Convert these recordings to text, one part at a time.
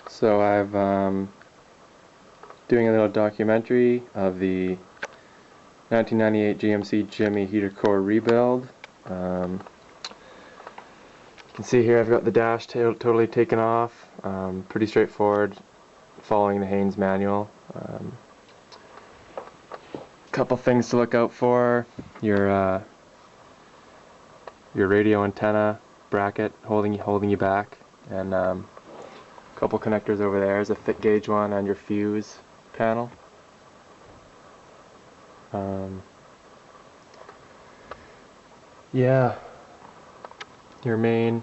So I've doing a little documentary of the 1998 GMC Jimmy Heater Core rebuild. You can see here I've got the dash totally taken off. Pretty straightforward, following the Haynes manual. Couple things to look out for: your radio antenna bracket holding you back, and couple connectors over there. There's a thick gauge one on your fuse panel. Yeah, your main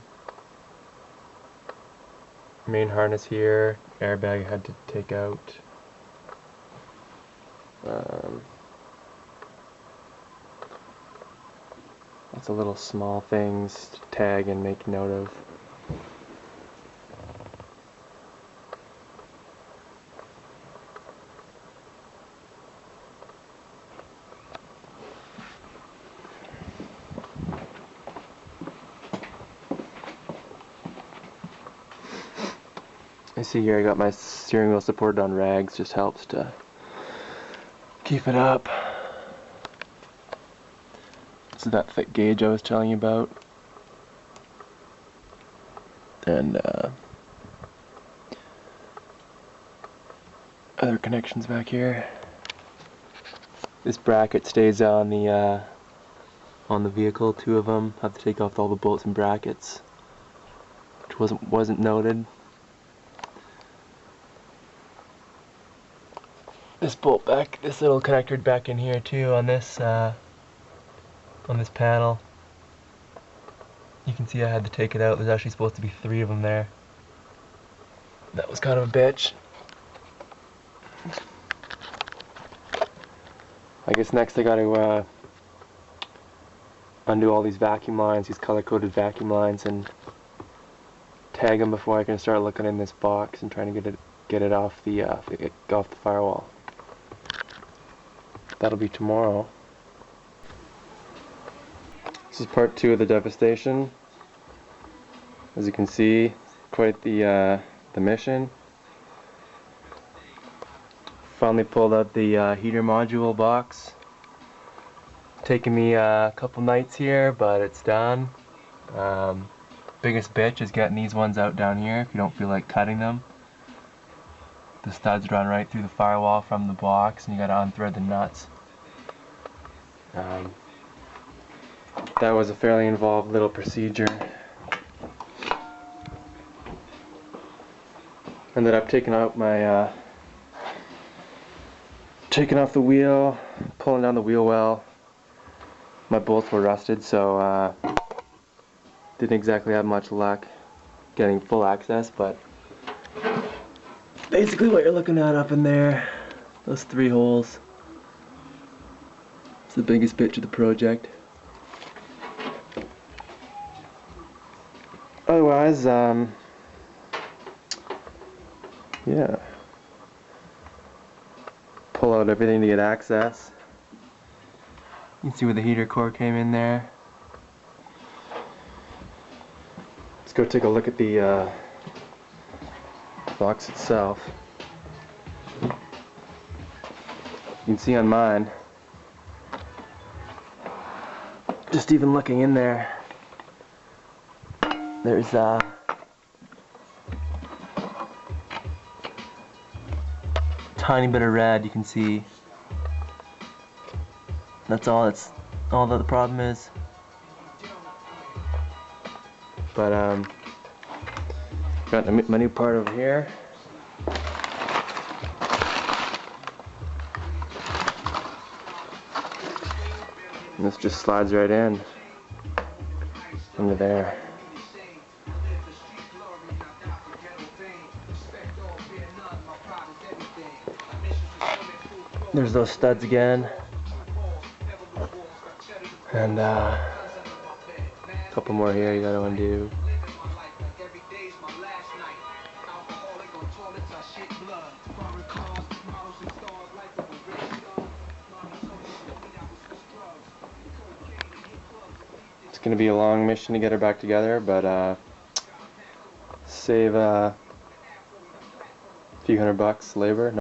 harness here, airbag I had to take out. Lots of little small things to tag and make note of. I see here I got my steering wheel supported on rags, just helps to keep it up. This is that thick gauge I was telling you about. And other connections back here. This bracket stays on the vehicle, two of them. Have to take off all the bolts and brackets, which wasn't noted. This little connector back in here too on this panel. You can see I had to take it out. There's actually supposed to be 3 of them there. That was kind of a bitch. I guess next I gotta undo all these vacuum lines, these color-coded vacuum lines, and tag them before I can start looking in this box and trying to get it off the firewall. That'll be tomorrow. This is part 2 of the devastation. As you can see, quite the mission. Finally pulled out the heater module box. Taking me a couple nights here, but it's done. Biggest bitch is getting these ones out down here if you don't feel like cutting them. The studs run right through the firewall from the box, and you gotta unthread the nuts. That was a fairly involved little procedure. Ended up taking out my taking off the wheel, pulling down the wheel well. My bolts were rusted, so didn't exactly have much luck getting full access, but basically what you're looking at up in there, those 3 holes, it's the biggest bitch of the project. Otherwise, yeah, pull out everything to get access. You can see where the heater core came in there. Let's go take a look at the box itself. You can see on mine, just even looking in there, there's tiny bit of red. You can see that's all that the problem is. But got my new part over here. And this just slides right in into there. There's those studs again, and a couple more here you gotta undo. It's gonna be a long mission to get her back together, but save few $100 labor.